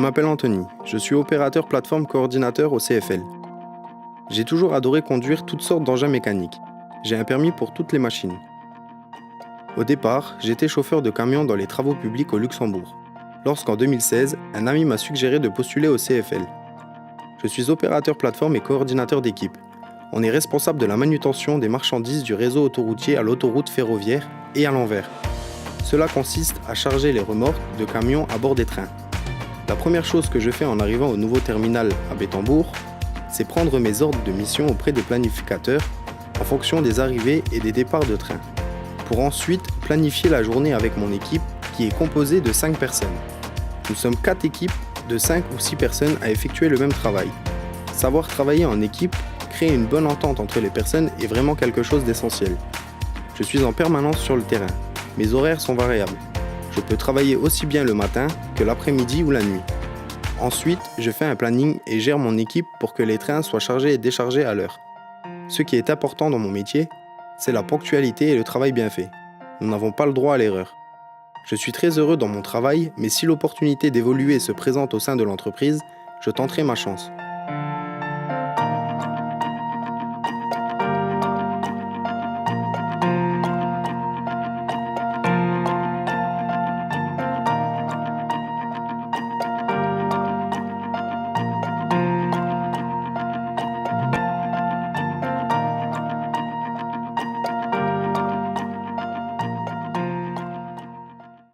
m'appelle Anthony, je suis opérateur plateforme coordinateur au CFL. J'ai toujours adoré conduire toutes sortes d'engins mécaniques. J'ai un permis pour toutes les machines. Au départ, j'étais chauffeur de camion dans les travaux publics au Luxembourg, lorsqu'en 2016, un ami m'a suggéré de postuler au CFL. Je suis opérateur plateforme et coordinateur d'équipe. On est responsable de la manutention des marchandises du réseau autoroutier à l'autoroute ferroviaire et à l'envers. Cela consiste à charger les remorques de camions à bord des trains. La première chose que je fais en arrivant au nouveau terminal à Bettembourg, c'est prendre mes ordres de mission auprès des planificateurs en fonction des arrivées et des départs de train, pour ensuite planifier la journée avec mon équipe qui est composée de 5 personnes. Nous sommes 4 équipes de 5 ou 6 personnes à effectuer le même travail. Savoir travailler en équipe, créer une bonne entente entre les personnes est vraiment quelque chose d'essentiel. Je suis en permanence sur le terrain. Mes horaires sont variables. Je peux travailler aussi bien le matin que l'après-midi ou la nuit. Ensuite, je fais un planning et gère mon équipe pour que les trains soient chargés et déchargés à l'heure. Ce qui est important dans mon métier, c'est la ponctualité et le travail bien fait. Nous n'avons pas le droit à l'erreur. Je suis très heureux dans mon travail, mais si l'opportunité d'évoluer se présente au sein de l'entreprise, je tenterai ma chance.